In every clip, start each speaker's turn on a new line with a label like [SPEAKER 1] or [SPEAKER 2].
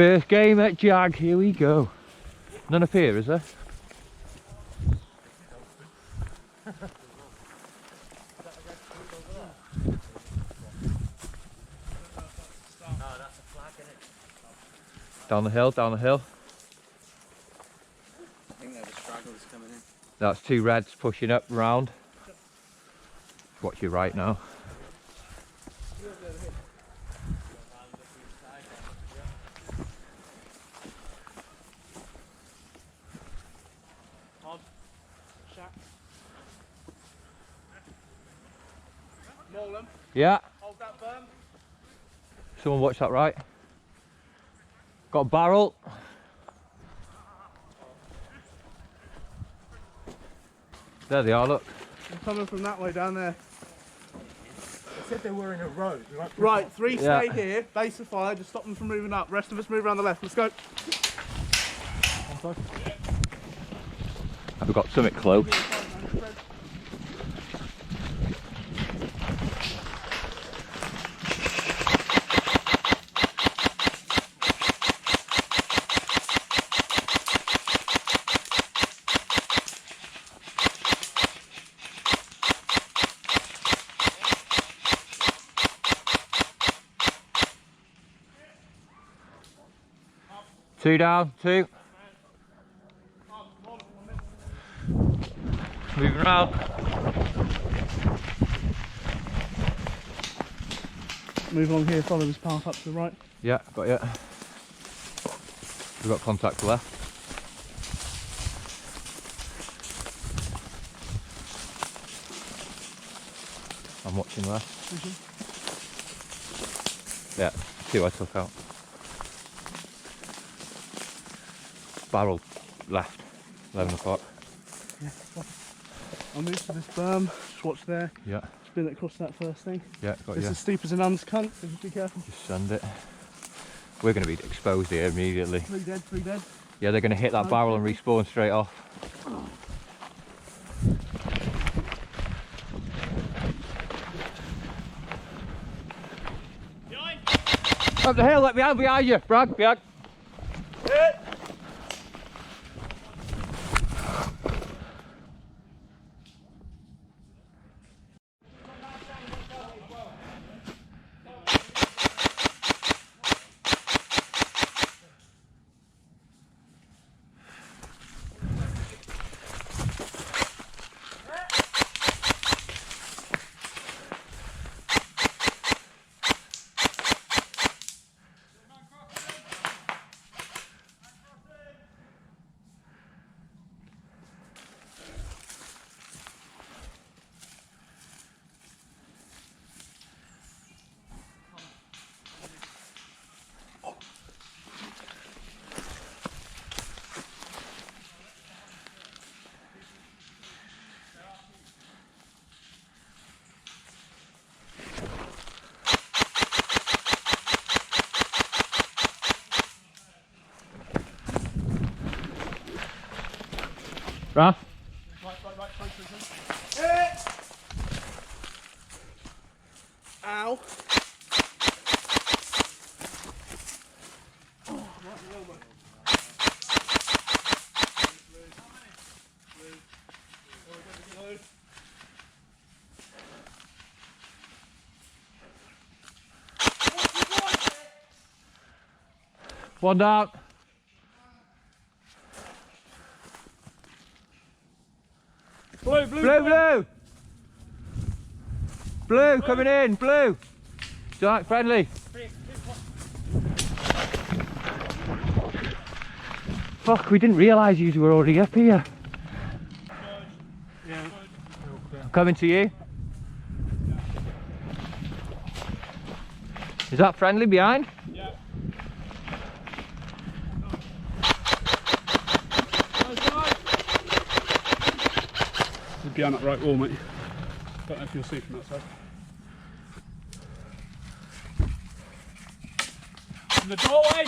[SPEAKER 1] First game at Jag, here we go. None up here, is there? Down the hill, down the hill.
[SPEAKER 2] I think they're the stragglers coming in.
[SPEAKER 1] That's two reds pushing up round. Watch your right now. Yeah.
[SPEAKER 3] Hold that berm.
[SPEAKER 1] Someone watch that right. Got a barrel. There they are, look.
[SPEAKER 3] They're coming from that way down there.
[SPEAKER 2] They said they were in a row.
[SPEAKER 3] Right, three
[SPEAKER 1] Yeah.
[SPEAKER 3] stay here, base of fire, just stop them from moving up. Rest of us move around the left. Let's go.
[SPEAKER 1] Have we got something close? Two down, two. Moving around.
[SPEAKER 3] Move on here, follow this path up to the right.
[SPEAKER 1] Yeah, got you. We've got contact left. I'm watching left. Yeah, two I took out. Barrel left, 11 o'clock.
[SPEAKER 3] Yeah, I'll move to this berm, just watch there.
[SPEAKER 1] Yeah.
[SPEAKER 3] Spin it across that first thing.
[SPEAKER 1] Yeah, got
[SPEAKER 3] It's
[SPEAKER 1] you.
[SPEAKER 3] as steep as an und's cunt, so just be careful.
[SPEAKER 1] Just send it. We're going to be exposed here immediately.
[SPEAKER 3] 3 dead, 3 dead.
[SPEAKER 1] Yeah, they're going to hit that barrel and respawn straight off. Up the hill, let me out behind you, Brad, behind. Raf?
[SPEAKER 3] Right, ow. Oh, right in the elbow.
[SPEAKER 1] One down.
[SPEAKER 3] Blue, blue,
[SPEAKER 1] Blue, blue! Blue, coming in, blue! Dark friendly. Fuck, we didn't realise you were already up here.
[SPEAKER 3] Yeah.
[SPEAKER 1] Coming to you. Is that friendly behind?
[SPEAKER 3] Yeah. Behind that right wall, mate. Don't know if you'll see from that side. In the doorway!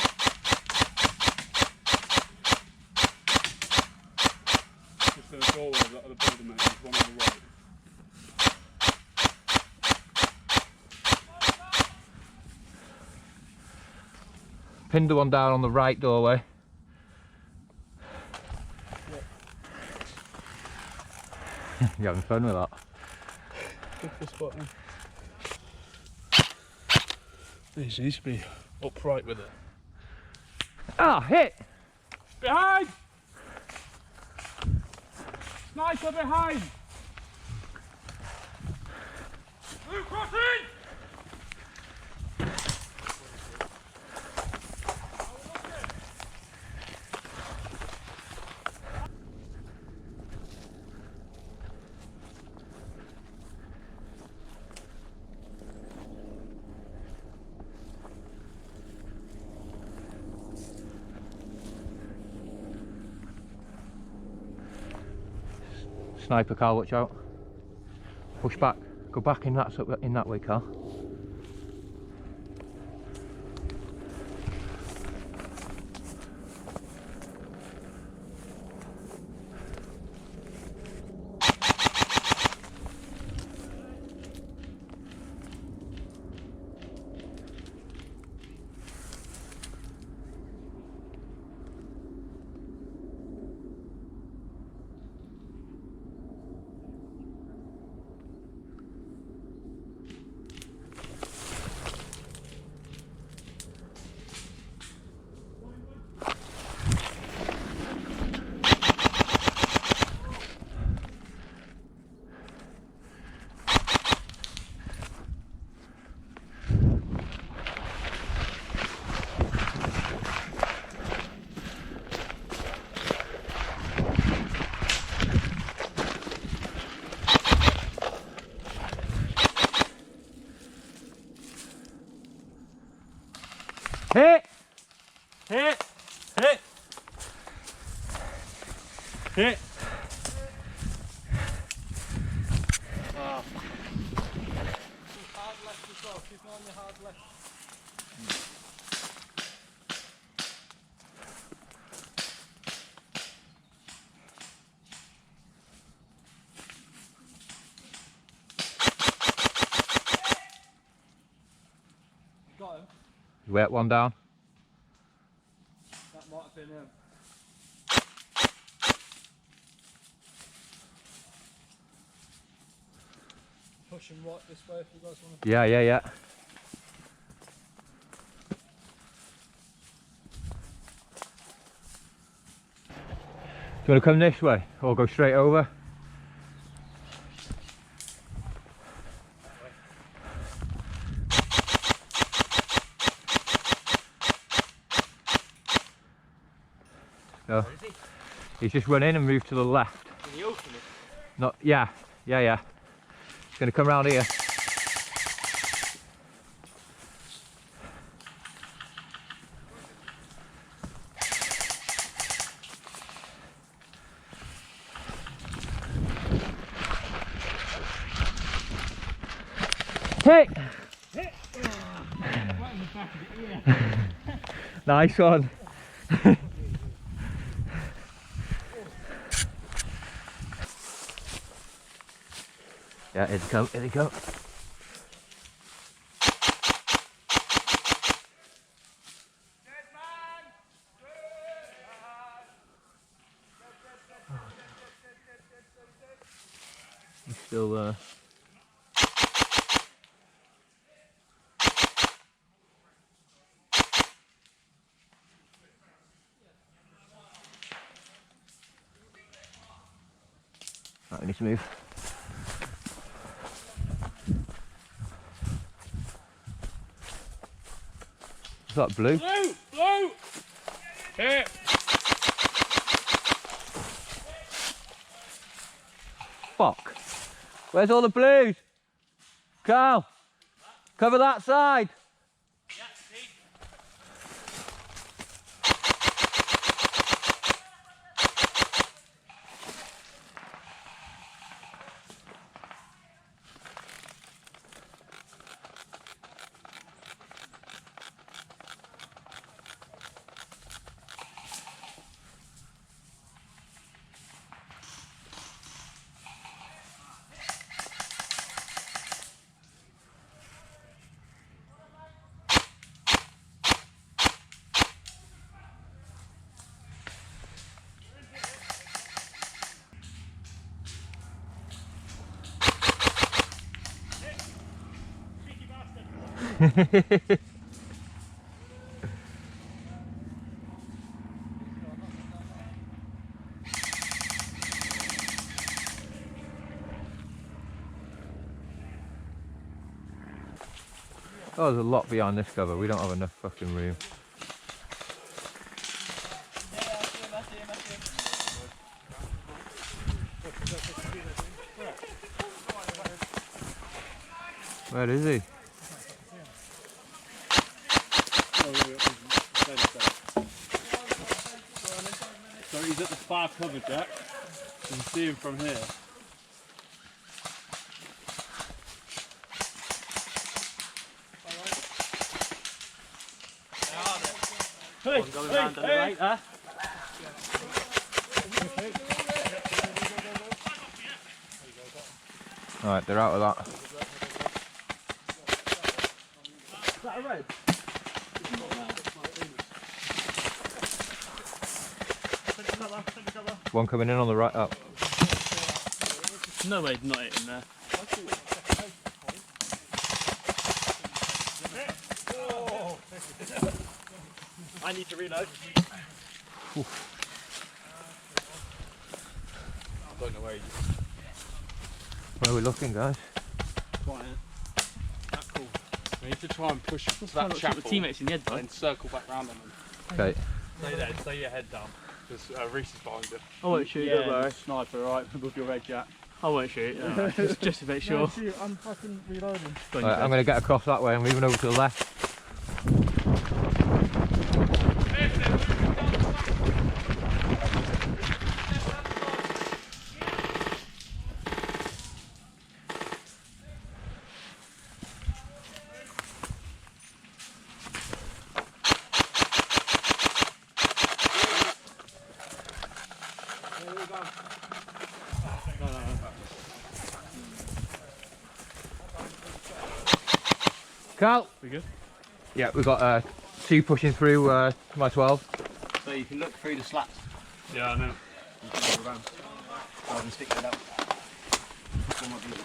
[SPEAKER 3] Just in the doorway of that other building, mate. There's one on the right.
[SPEAKER 1] pinned the one down on the right doorway. You're having fun with that.
[SPEAKER 3] Good for spotting. This needs to be upright with it.
[SPEAKER 1] Ah, hit!
[SPEAKER 3] Behind! Sniper behind! Blue crossing!
[SPEAKER 1] Sniper, Carl, watch out. Push back. Go back in that way, Carl. Hit!
[SPEAKER 3] Hit! Hit! Hit! Oh. Hard left as well, keep on your hard left. Got him.
[SPEAKER 1] You wet one down.
[SPEAKER 3] That might have been him. Push him right this way if you guys want to.
[SPEAKER 1] Yeah.
[SPEAKER 3] Do you want to come this way or go straight over?
[SPEAKER 1] No. He's just run in and moved to the left.
[SPEAKER 2] Can you open it?
[SPEAKER 1] Not, yeah. He's going to come round here. Hit!
[SPEAKER 2] Hit! Oh, right in the back of the ear.
[SPEAKER 1] Nice one. Yeah, here they come. He's still there. Right, we need to move. Is that blue?
[SPEAKER 3] Blue! Hit!
[SPEAKER 1] Fuck. Where's all the blues? Carl, cover that side. Oh, there's a lot behind this cover. We don't have enough fucking room. Where is he?
[SPEAKER 3] So he's at the far cover, Jack. You can see him from here. Hey, hey, hey.
[SPEAKER 1] Alright, they're out of that.
[SPEAKER 3] Is that a red?
[SPEAKER 1] One coming in on the right. Oh.
[SPEAKER 3] No way, not hitting there. I need to reload.
[SPEAKER 2] I don't know where he is.
[SPEAKER 1] Where are we looking, guys?
[SPEAKER 2] That cool. We need to try and push that chapel
[SPEAKER 3] teammates in the head,
[SPEAKER 2] and then circle back round on them.
[SPEAKER 1] Okay.
[SPEAKER 2] Stay there, stay your head down. Because Reese is behind you.
[SPEAKER 3] I won't shoot,
[SPEAKER 4] Yeah,
[SPEAKER 3] don't worry.
[SPEAKER 4] sniper, right, above your red, Jack.
[SPEAKER 3] I won't shoot, just to make sure.
[SPEAKER 4] No, shoot, I'm fucking reloading.
[SPEAKER 1] Right, I'm going to get across that way and moving over to the left. Carl?
[SPEAKER 3] We good?
[SPEAKER 1] Yeah, we've got two pushing through my 12.
[SPEAKER 4] So you can look through the slats.
[SPEAKER 2] Yeah, I know.
[SPEAKER 4] You can go around. Rather than stick that out. This one might be-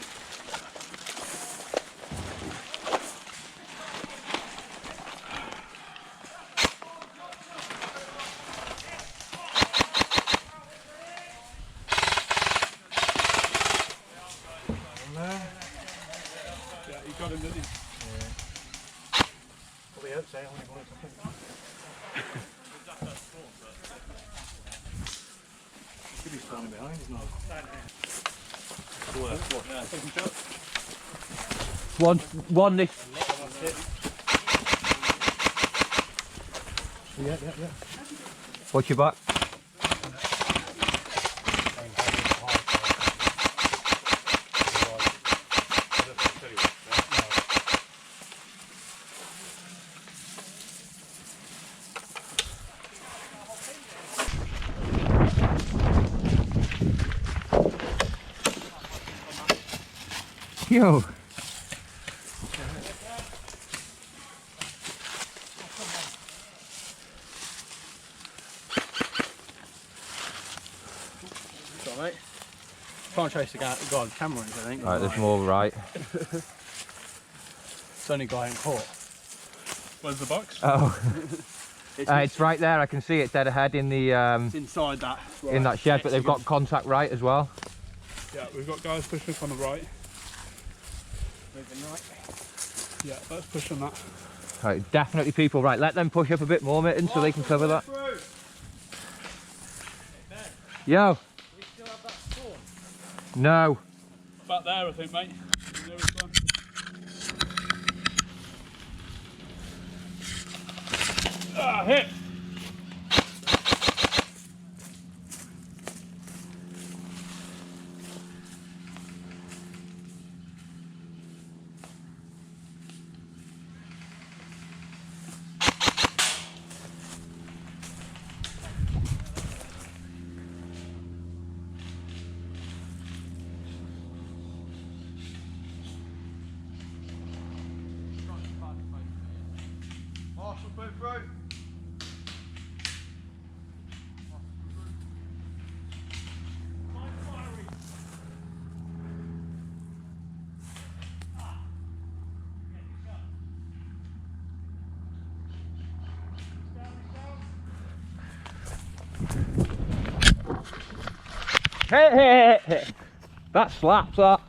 [SPEAKER 2] Yeah, you got him, didn't you?
[SPEAKER 4] Probably hope so, only bullets, I think. Should be standing behind, isn't he?
[SPEAKER 1] One this.
[SPEAKER 4] Yeah.
[SPEAKER 1] Watch your back. Yo.
[SPEAKER 4] It's alright. Can't chase the guy on camera, I think.
[SPEAKER 1] Alright, there's more right.
[SPEAKER 4] It's only guy in court.
[SPEAKER 2] Where's the box?
[SPEAKER 1] Oh. It's right there. I can see it dead ahead in the
[SPEAKER 4] It's inside that.
[SPEAKER 1] in that shed, but they've got contact right as well.
[SPEAKER 2] Yeah, we've got guys pushing up on the right.
[SPEAKER 4] Moving right.
[SPEAKER 2] Yeah, let's push on that.
[SPEAKER 1] Right, definitely people right. Let them push up a bit more, mitten, so they can cover that. Yo.
[SPEAKER 2] We still have that spawn?
[SPEAKER 1] No.
[SPEAKER 2] Back there, I think, mate. Nearest one. Ah, hit!
[SPEAKER 4] Marshall, put through.
[SPEAKER 1] Hey, hey, hey, hey. That slaps, that.